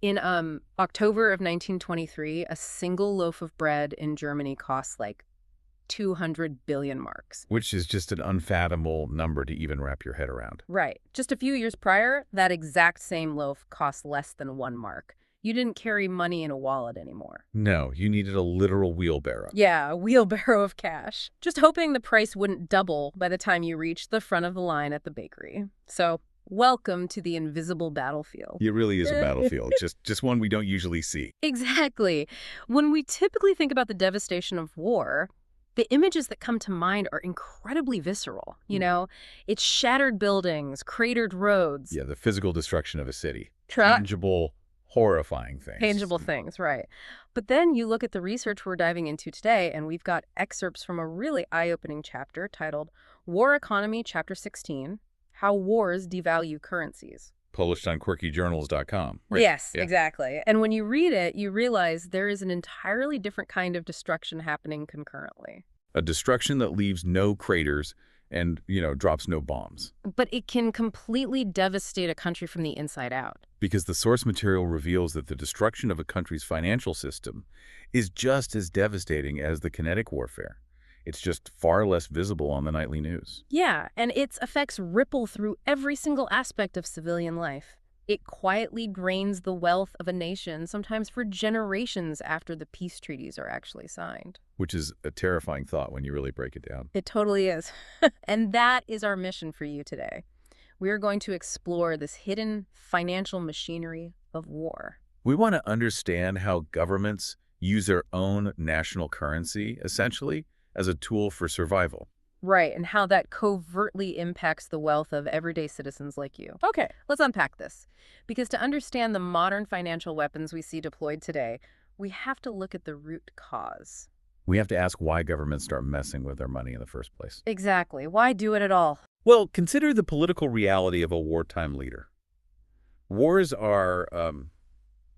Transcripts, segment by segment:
In October of 1923, a single loaf of bread in Germany costs like 200 billion marks. Which is just an unfathomable number to even wrap your head around. Right. Just a few years prior, that exact same loaf cost less than 1 mark. You didn't carry money in a wallet anymore. No, you needed a literal wheelbarrow. Yeah, a wheelbarrow of cash. Just hoping the price wouldn't double by the time you reached the front of the line at the bakery. So, welcome to the invisible battlefield. It really is a battlefield, just one we don't usually see. Exactly. When we typically think about the devastation of war, the images that come to mind are incredibly visceral. It's shattered buildings, cratered roads. Yeah, the physical destruction of a city. Tra- Tangible, horrifying things. Tangible things, right. But then you look at the research we're diving into today, and we've got excerpts from a really eye-opening chapter titled War Economy, Chapter 16, How Wars Devalue Currencies. Published on quirkyjournals.com. Right. Yes, Yeah. exactly. And when you read it, you realize there is an entirely different kind of destruction happening concurrently. A destruction that leaves no craters and, drops no bombs. But it can completely devastate a country from the inside out. Because the source material reveals that the destruction of a country's financial system is just as devastating as the kinetic warfare. It's just far less visible on the nightly news. Yeah, and its effects ripple through every single aspect of civilian life. It quietly drains the wealth of a nation, sometimes for generations after the peace treaties are actually signed. Which is a terrifying thought when you really break it down. It totally is. And that is our mission for you today. We are going to explore this hidden financial machinery of war. We want to understand how governments use their own national currency, essentially, as a tool for survival. Right, and how that covertly impacts the wealth of everyday citizens like you. Okay, let's unpack this. Because to understand the modern financial weapons we see deployed today, we have to look at the root cause. We have to ask why governments start messing with their money in the first place. Exactly. Why do it at all? Well, consider the political reality of a wartime leader. Wars are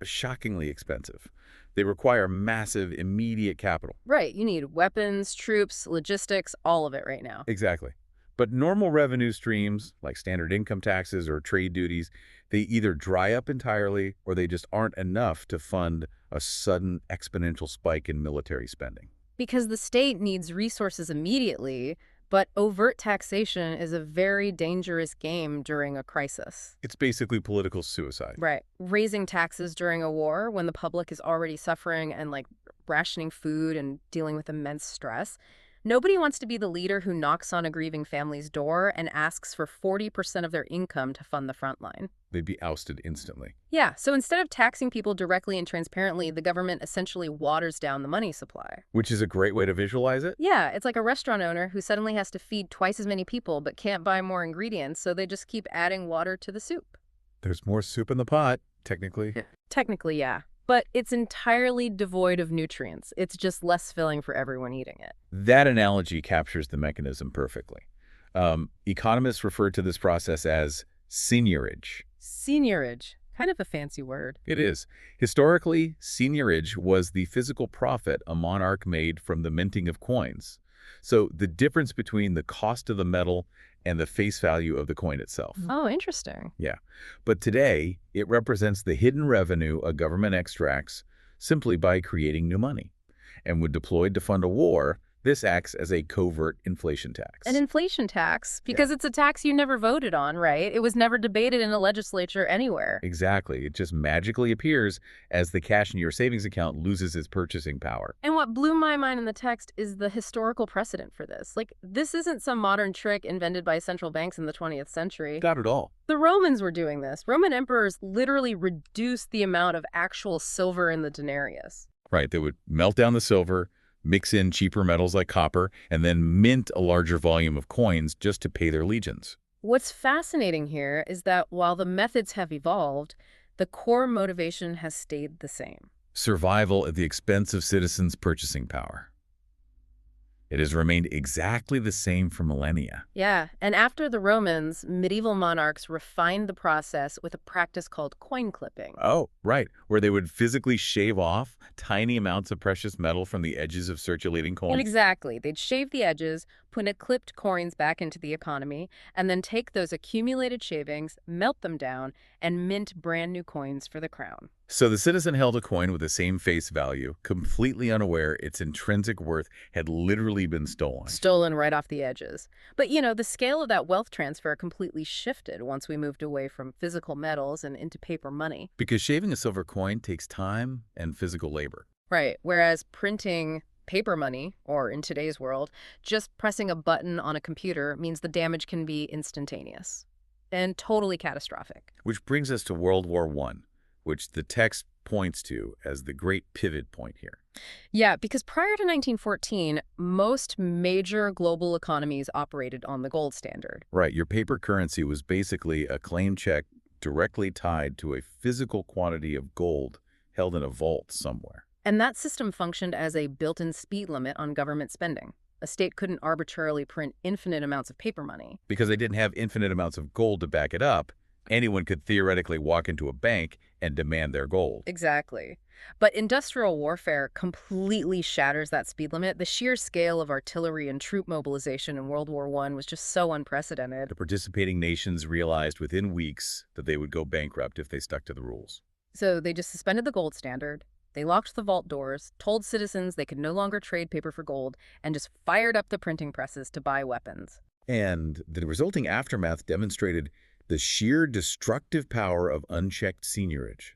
shockingly expensive. They require massive, immediate capital. Right. You need weapons, troops, logistics, all of it right now. Exactly. But normal revenue streams, like standard income taxes or trade duties, they either dry up entirely or they just aren't enough to fund a sudden exponential spike in military spending. Because the state needs resources immediately, but overt taxation is a very dangerous game during a crisis. It's basically political suicide. Right. Raising taxes during a war when the public is already suffering and rationing food and dealing with immense stress. Nobody wants to be the leader who knocks on a grieving family's door and asks for 40% of their income to fund the front line. They'd be ousted instantly. Yeah, so instead of taxing people directly and transparently, the government essentially waters down the money supply. Which is a great way to visualize it. Yeah, it's like a restaurant owner who suddenly has to feed twice as many people but can't buy more ingredients, so they just keep adding water to the soup. There's more soup in the pot, technically. Yeah. Technically, yeah. But it's entirely devoid of nutrients. It's just less filling for everyone eating it. That analogy captures the mechanism perfectly. Economists refer to this process as seigniorage. Seigniorage. Kind of a fancy word. It is. Historically, seigniorage was the physical profit a monarch made from the minting of coins. So the difference between the cost of the metal and the face value of the coin itself. Oh, interesting. Yeah. But today, it represents the hidden revenue a government extracts simply by creating new money. And when deployed to fund a war, this acts as a covert inflation tax. An inflation tax, because it's a tax you never voted on, right? It was never debated in a legislature anywhere. Exactly. It just magically appears as the cash in your savings account loses its purchasing power. And what blew my mind in the text is the historical precedent for this. This isn't some modern trick invented by central banks in the 20th century. Not at all. The Romans were doing this. Roman emperors literally reduced the amount of actual silver in the denarius. Right. They would melt down the silver, mix in cheaper metals like copper, and then mint a larger volume of coins just to pay their legions. What's fascinating here is that while the methods have evolved, the core motivation has stayed the same. Survival at the expense of citizens' purchasing power. It has remained exactly the same for millennia. Yeah, and after the Romans, medieval monarchs refined the process with a practice called coin clipping. Oh, right, where they would physically shave off tiny amounts of precious metal from the edges of circulating coins. Exactly. They'd shave the edges, when it clipped coins back into the economy and then take those accumulated shavings, melt them down, and mint brand new coins for the crown. So the citizen held a coin with the same face value, completely unaware its intrinsic worth had literally been stolen. Stolen right off the edges. But, the scale of that wealth transfer completely shifted once we moved away from physical metals and into paper money. Because shaving a silver coin takes time and physical labor. Right. Whereas printing paper money, or in today's world, just pressing a button on a computer means the damage can be instantaneous and totally catastrophic. Which brings us to World War I, which the text points to as the great pivot point here. Yeah, because prior to 1914, most major global economies operated on the gold standard. Right, your paper currency was basically a claim check directly tied to a physical quantity of gold held in a vault somewhere. And that system functioned as a built-in speed limit on government spending. A state couldn't arbitrarily print infinite amounts of paper money. Because they didn't have infinite amounts of gold to back it up, anyone could theoretically walk into a bank and demand their gold. Exactly. But industrial warfare completely shatters that speed limit. The sheer scale of artillery and troop mobilization in World War I was just so unprecedented. The participating nations realized within weeks that they would go bankrupt if they stuck to the rules. So they just suspended the gold standard. They locked the vault doors, told citizens they could no longer trade paper for gold, and just fired up the printing presses to buy weapons. And the resulting aftermath demonstrated the sheer destructive power of unchecked seigniorage.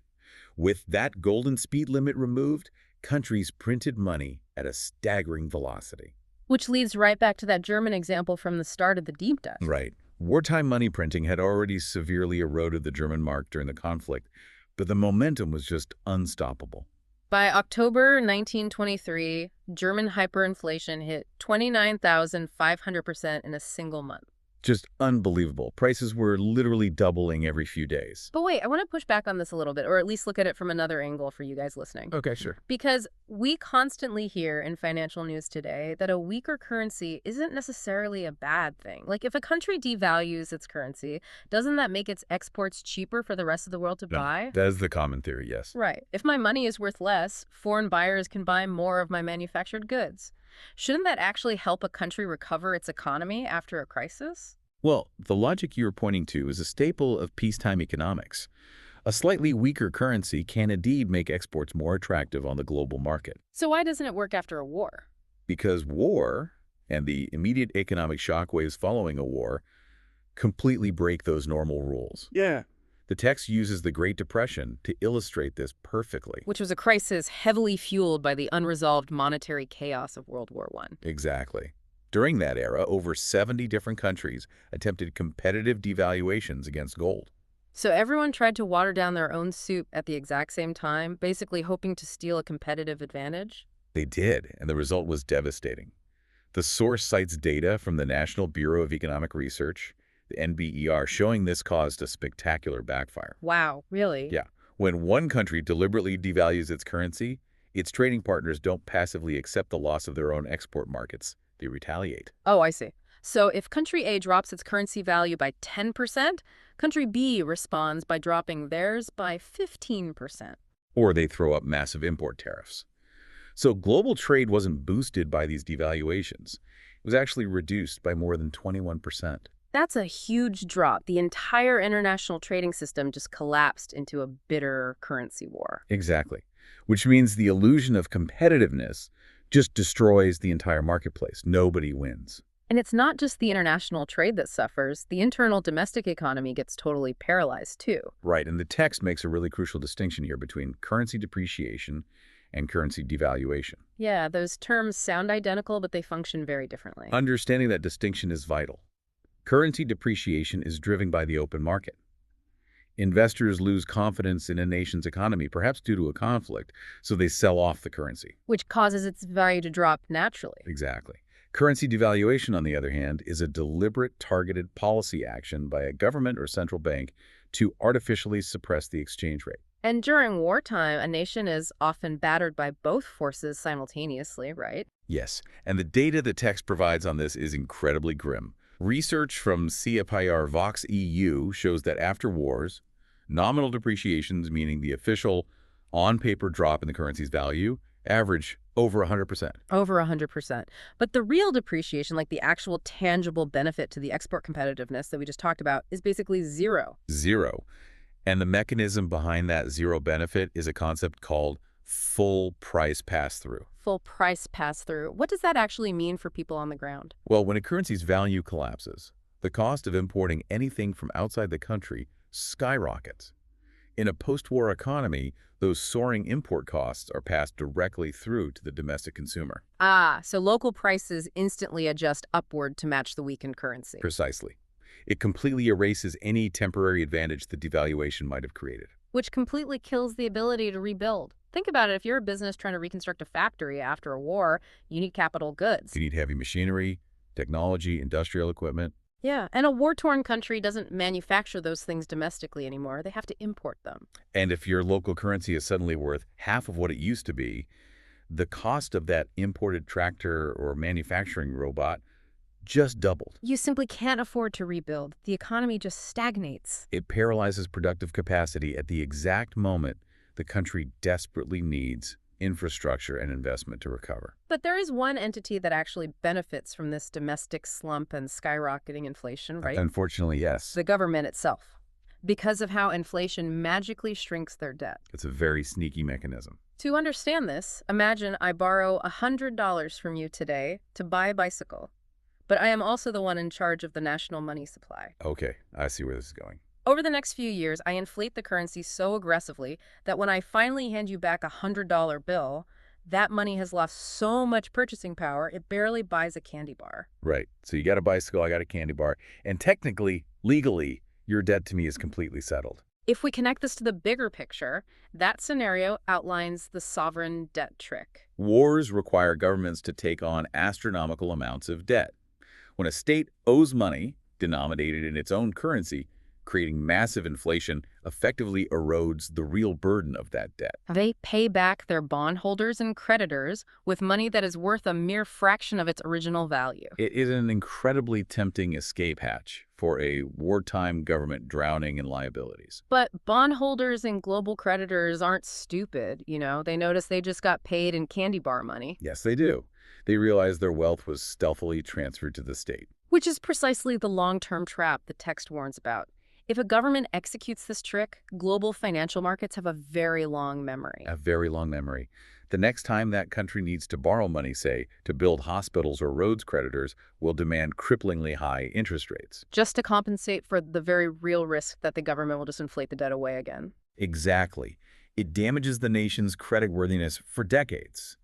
With that golden speed limit removed, countries printed money at a staggering velocity. Which leads right back to that German example from the start of the deep dive. Right. Wartime money printing had already severely eroded the German mark during the conflict, but the momentum was just unstoppable. By October 1923, German hyperinflation hit 29,500% in a single month. Just unbelievable. Prices were literally doubling every few days. But wait, I want to push back on this a little bit, or at least look at it from another angle for you guys listening. Okay, sure. Because we constantly hear in financial news today that a weaker currency isn't necessarily a bad thing. Like, if a country devalues its currency, doesn't that make its exports cheaper for the rest of the world to buy? That is the common theory, yes. Right. If my money is worth less, foreign buyers can buy more of my manufactured goods. Shouldn't that actually help a country recover its economy after a crisis? Well, the logic you're pointing to is a staple of peacetime economics. A slightly weaker currency can indeed make exports more attractive on the global market. So why doesn't it work after a war? Because war, and the immediate economic shockwaves following a war, completely break those normal rules. Yeah. The text uses the Great Depression to illustrate this perfectly. Which was a crisis heavily fueled by the unresolved monetary chaos of World War I. Exactly. During that era, over 70 different countries attempted competitive devaluations against gold. So everyone tried to water down their own soup at the exact same time, basically hoping to steal a competitive advantage? They did, and the result was devastating. The source cites data from the National Bureau of Economic Research, the NBER, showing this caused a spectacular backfire. Wow, really? Yeah. When one country deliberately devalues its currency, its trading partners don't passively accept the loss of their own export markets. They retaliate. Oh, I see. So if country A drops its currency value by 10%, country B responds by dropping theirs by 15%. Or they throw up massive import tariffs. So global trade wasn't boosted by these devaluations. It was actually reduced by more than 21%. That's a huge drop. The entire international trading system just collapsed into a bitter currency war. Exactly. Which means the illusion of competitiveness just destroys the entire marketplace. Nobody wins. And it's not just the international trade that suffers. The internal domestic economy gets totally paralyzed, too. Right, and the text makes a really crucial distinction here between currency depreciation and currency devaluation. Yeah, those terms sound identical, but they function very differently. Understanding that distinction is vital. Currency depreciation is driven by the open market. Investors lose confidence in a nation's economy, perhaps due to a conflict, so they sell off the currency. Which causes its value to drop naturally. Exactly. Currency devaluation, on the other hand, is a deliberate, targeted policy action by a government or central bank to artificially suppress the exchange rate. And during wartime, a nation is often battered by both forces simultaneously, right? Yes, and the data the text provides on this is incredibly grim. Research from CFIR Vox EU shows that after wars, nominal depreciations, meaning the official on-paper drop in the currency's value, Average over 100%. Over 100%. But the real depreciation, like the actual tangible benefit to the export competitiveness that we just talked about, is basically zero. Zero. And the mechanism behind that zero benefit is a concept called full price pass-through. Full price pass-through. What does that actually mean for people on the ground? Well, when a currency's value collapses, the cost of importing anything from outside the country skyrockets. In a post-war economy, those soaring import costs are passed directly through to the domestic consumer. Ah, so local prices instantly adjust upward to match the weakened currency. Precisely. It completely erases any temporary advantage the devaluation might have created. Which completely kills the ability to rebuild. Think about it, if you're a business trying to reconstruct a factory after a war, you need capital goods. You need heavy machinery, technology, industrial equipment. Yeah, and a war-torn country doesn't manufacture those things domestically anymore. They have to import them. And if your local currency is suddenly worth half of what it used to be, the cost of that imported tractor or manufacturing robot just doubled. You simply can't afford to rebuild. The economy just stagnates. It paralyzes productive capacity at the exact moment the country desperately needs infrastructure and investment to recover. But there is one entity that actually benefits from this domestic slump and skyrocketing inflation, right? Unfortunately, yes. The government itself. Because of how inflation magically shrinks their debt. It's a very sneaky mechanism. To understand this, imagine I borrow $100 from you today to buy a bicycle. But I am also the one in charge of the national money supply. Okay, I see where this is going. Over the next few years, I inflate the currency so aggressively that when I finally hand you back a $100 bill, that money has lost so much purchasing power, it barely buys a candy bar. Right. So you got a bicycle, I got a candy bar, and technically, legally, your debt to me is completely settled. If we connect this to the bigger picture, that scenario outlines the sovereign debt trick. Wars require governments to take on astronomical amounts of debt. When a state owes money denominated in its own currency, creating massive inflation effectively erodes the real burden of that debt. They pay back their bondholders and creditors with money that is worth a mere fraction of its original value. It is an incredibly tempting escape hatch for a wartime government drowning in liabilities. But bondholders and global creditors aren't stupid, you know. They notice they just got paid in candy bar money. Yes, they do. They realize their wealth was stealthily transferred to the state. Which is precisely the long-term trap the text warns about. If a government executes this trick, global financial markets have a very long memory. A very long memory. The next time that country needs to borrow money, say, to build hospitals or roads, creditors will demand cripplingly high interest rates. Just to compensate for the very real risk that the government will just inflate the debt away again. Exactly. It damages the nation's creditworthiness for decades.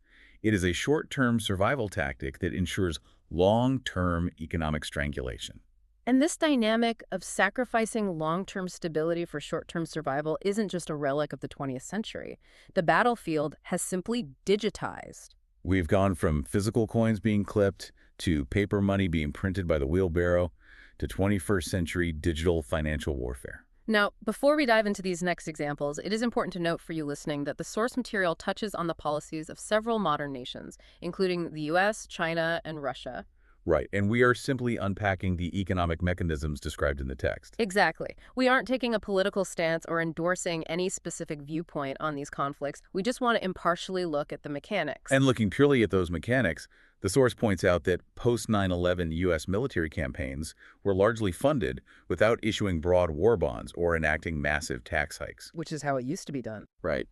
It is a short-term survival tactic that ensures long-term economic strangulation. And this dynamic of sacrificing long-term stability for short-term survival isn't just a relic of the 20th century. The battlefield has simply digitized. We've gone from physical coins being clipped to paper money being printed by the wheelbarrow to 21st century digital financial warfare. Now, before we dive into these next examples, it is important to note for you listening that the source material touches on the policies of several modern nations, including the US, China, and Russia. Right, and we are simply unpacking the economic mechanisms described in the text. Exactly. We aren't taking a political stance or endorsing any specific viewpoint on these conflicts. We just want to impartially look at the mechanics. And looking purely at those mechanics, the source points out that post-9/11 U.S. military campaigns were largely funded without issuing broad war bonds or enacting massive tax hikes. Which is how it used to be done. Right.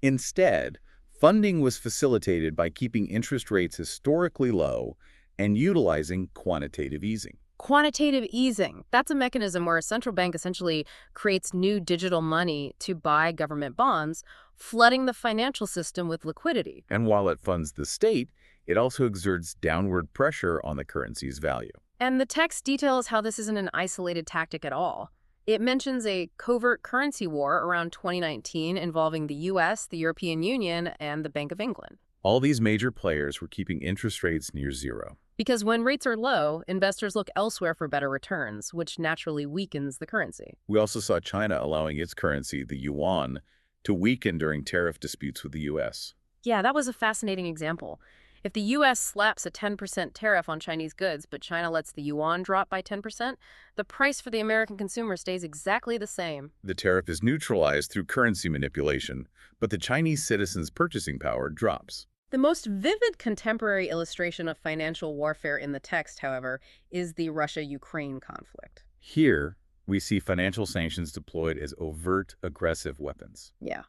Instead, funding was facilitated by keeping interest rates historically low and utilizing quantitative easing. Quantitative easing. That's a mechanism where a central bank essentially creates new digital money to buy government bonds, flooding the financial system with liquidity. And while it funds the state, it also exerts downward pressure on the currency's value. And the text details how this isn't an isolated tactic at all. It mentions a covert currency war around 2019 involving the US, the European Union, and the Bank of England. All these major players were keeping interest rates near zero. Because when rates are low, investors look elsewhere for better returns, which naturally weakens the currency. We also saw China allowing its currency, the yuan, to weaken during tariff disputes with the U.S. Yeah, that was a fascinating example. If the U.S. slaps a 10% tariff on Chinese goods, but China lets the yuan drop by 10%, the price for the American consumer stays exactly the same. The tariff is neutralized through currency manipulation, but the Chinese citizens' purchasing power drops. The most vivid contemporary illustration of financial warfare in the text, however, is the Russia-Ukraine conflict. Here, we see financial sanctions deployed as overt, aggressive weapons. Yeah.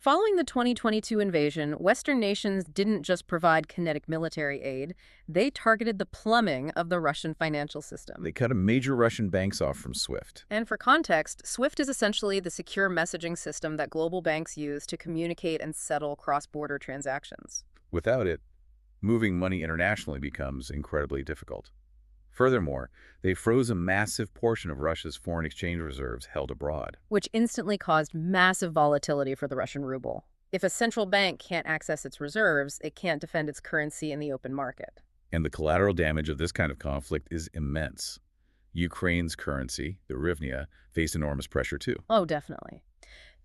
Following the 2022 invasion, Western nations didn't just provide kinetic military aid, they targeted the plumbing of the Russian financial system. They cut a major Russian banks off from SWIFT. And for context, SWIFT is essentially the secure messaging system that global banks use to communicate and settle cross-border transactions. Without it, moving money internationally becomes incredibly difficult. Furthermore, they froze a massive portion of Russia's foreign exchange reserves held abroad. Which instantly caused massive volatility for the Russian ruble. If a central bank can't access its reserves, it can't defend its currency in the open market. And the collateral damage of this kind of conflict is immense. Ukraine's currency, the hryvnia, faced enormous pressure too. Oh, definitely.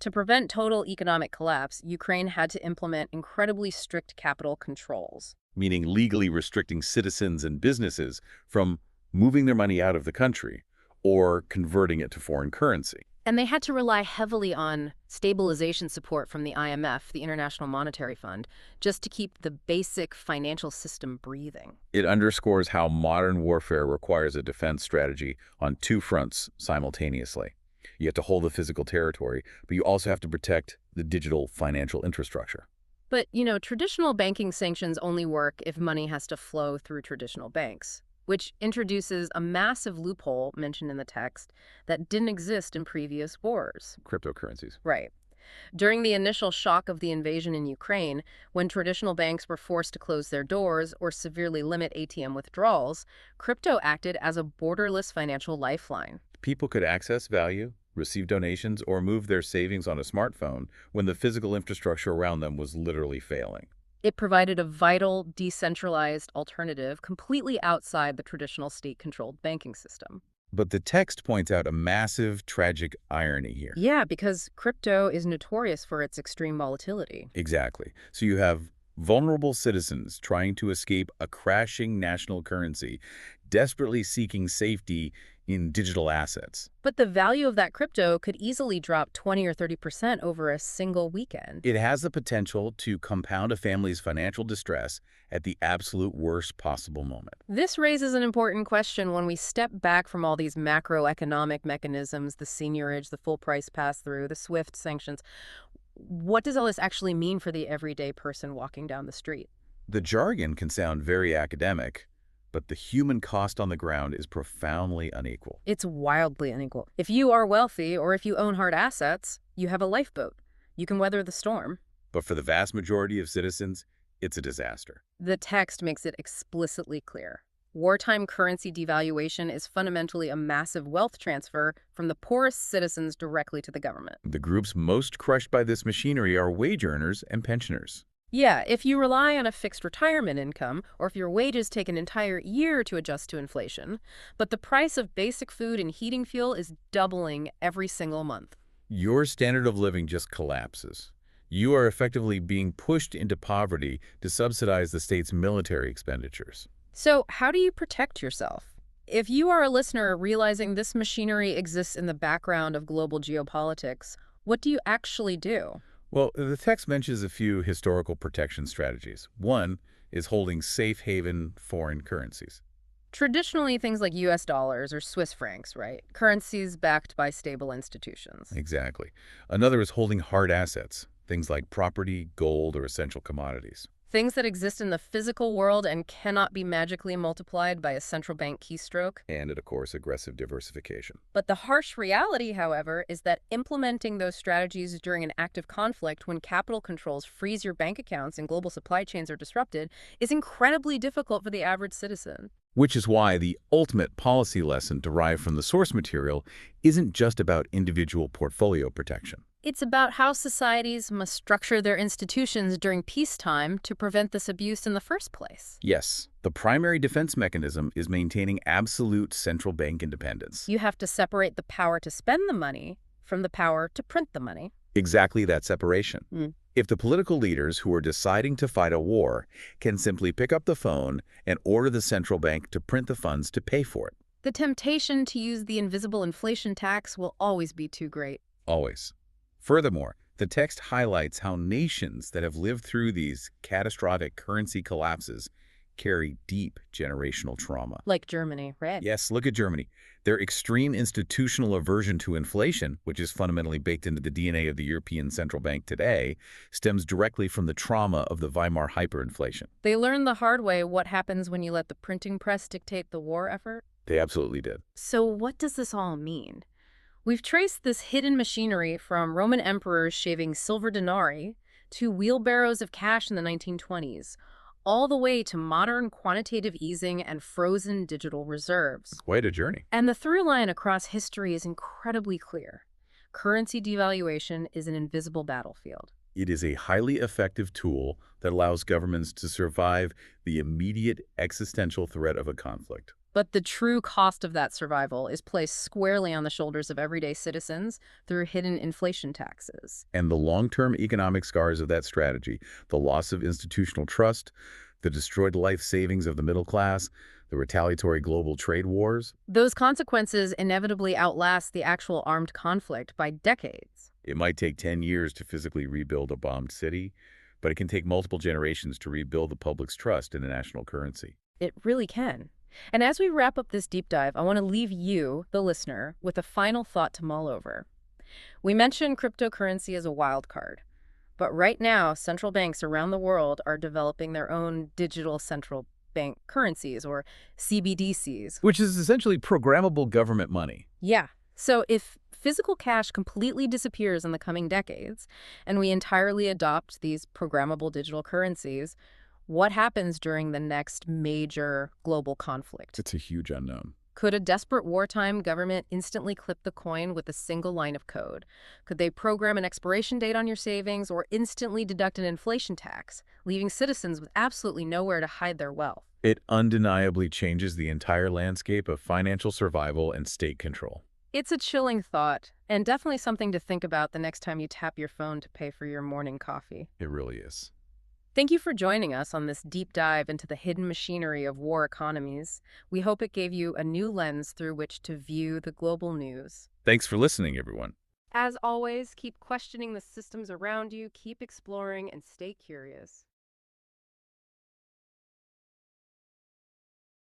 To prevent total economic collapse, Ukraine had to implement incredibly strict capital controls. Meaning legally restricting citizens and businesses from moving their money out of the country or converting it to foreign currency. And they had to rely heavily on stabilization support from the IMF, the International Monetary Fund, just to keep the basic financial system breathing. It underscores how modern warfare requires a defense strategy on two fronts simultaneously. You have to hold the physical territory, but you also have to protect the digital financial infrastructure. But, traditional banking sanctions only work if money has to flow through traditional banks, which introduces a massive loophole mentioned in the text that didn't exist in previous wars. Cryptocurrencies. Right. During the initial shock of the invasion in Ukraine, when traditional banks were forced to close their doors or severely limit ATM withdrawals, crypto acted as a borderless financial lifeline. People could access value, receive donations, or move their savings on a smartphone when the physical infrastructure around them was literally failing. It provided a vital, decentralized alternative completely outside the traditional state-controlled banking system. But the text points out a massive, tragic irony here. Yeah, because crypto is notorious for its extreme volatility. Exactly. So you have vulnerable citizens trying to escape a crashing national currency, desperately seeking safety in digital assets. But the value of that crypto could easily drop 20 or 30% over a single weekend. It has the potential to compound a family's financial distress at the absolute worst possible moment. This raises an important question when we step back from all these macroeconomic mechanisms, the seigniorage, the full price pass-through, the SWIFT sanctions. What does all this actually mean for the everyday person walking down the street? The jargon can sound very academic, but the human cost on the ground is profoundly unequal. It's wildly unequal. If you are wealthy or if you own hard assets, you have a lifeboat. You can weather the storm. But for the vast majority of citizens, it's a disaster. The text makes it explicitly clear. Wartime currency devaluation is fundamentally a massive wealth transfer from the poorest citizens directly to the government. The groups most crushed by this machinery are wage earners and pensioners. Yeah, if you rely on a fixed retirement income, or if your wages take an entire year to adjust to inflation, but the price of basic food and heating fuel is doubling every single month. Your standard of living just collapses. You are effectively being pushed into poverty to subsidize the state's military expenditures. So how do you protect yourself? If you are a listener realizing this machinery exists in the background of global geopolitics, what do you actually do? Well, the text mentions a few historical protection strategies. One is holding safe haven foreign currencies. Traditionally, things like US dollars or Swiss francs, right? Currencies backed by stable institutions. Exactly. Another is holding hard assets, things like property, gold, or essential commodities. Things that exist in the physical world and cannot be magically multiplied by a central bank keystroke. And, of course, aggressive diversification. But the harsh reality, however, is that implementing those strategies during an active conflict when capital controls freeze your bank accounts and global supply chains are disrupted is incredibly difficult for the average citizen. Which is why the ultimate policy lesson derived from the source material isn't just about individual portfolio protection. It's about how societies must structure their institutions during peacetime to prevent this abuse in the first place. Yes, the primary defense mechanism is maintaining absolute central bank independence. You have to separate the power to spend the money from the power to print the money. Exactly that separation. Mm. If the political leaders who are deciding to fight a war can simply pick up the phone and order the central bank to print the funds to pay for it, The temptation to use the invisible inflation tax will always be too great. always. Furthermore, the text highlights how nations that have lived through these catastrophic currency collapses carry deep generational trauma. Like Germany, right? Yes, look at Germany. Their extreme institutional aversion to inflation, which is fundamentally baked into the DNA of the European Central Bank today, stems directly from the trauma of the Weimar hyperinflation. They learned the hard way what happens when you let the printing press dictate the war effort. They absolutely did. So what does this all mean? We've traced this hidden machinery from Roman emperors shaving silver denarii to wheelbarrows of cash in the 1920s, all the way to modern quantitative easing and frozen digital reserves. Quite a journey. And the through line across history is incredibly clear. Currency devaluation is an invisible battlefield. It is a highly effective tool that allows governments to survive the immediate existential threat of a conflict. But the true cost of that survival is placed squarely on the shoulders of everyday citizens through hidden inflation taxes. And the long-term economic scars of that strategy, the loss of institutional trust, the destroyed life savings of the middle class, the retaliatory global trade wars, Those consequences inevitably outlast the actual armed conflict by decades. it might take 10 years to physically rebuild a bombed city, but it can take multiple generations to rebuild the public's trust in the national currency. It really can. And as we wrap up this deep dive, I want to leave you, the listener, with a final thought to mull over. We mentioned cryptocurrency as a wild card, but right now, central banks around the world are developing their own digital central bank currencies, or CBDCs. Which is essentially programmable government money. Yeah. So if physical cash completely disappears in the coming decades, and we entirely adopt these programmable digital currencies, what happens during the next major global conflict? It's a huge unknown. Could a desperate wartime government instantly clip the coin with a single line of code? Could they program an expiration date on your savings or instantly deduct an inflation tax, leaving citizens with absolutely nowhere to hide their wealth? It undeniably changes the entire landscape of financial survival and state control. It's a chilling thought, and definitely something to think about the next time you tap your phone to pay for your morning coffee. It really is. Thank you for joining us on this deep dive into the hidden machinery of war economies. We hope it gave you a new lens through which to view the global news. Thanks for listening, everyone. As always, keep questioning the systems around you, keep exploring, and stay curious.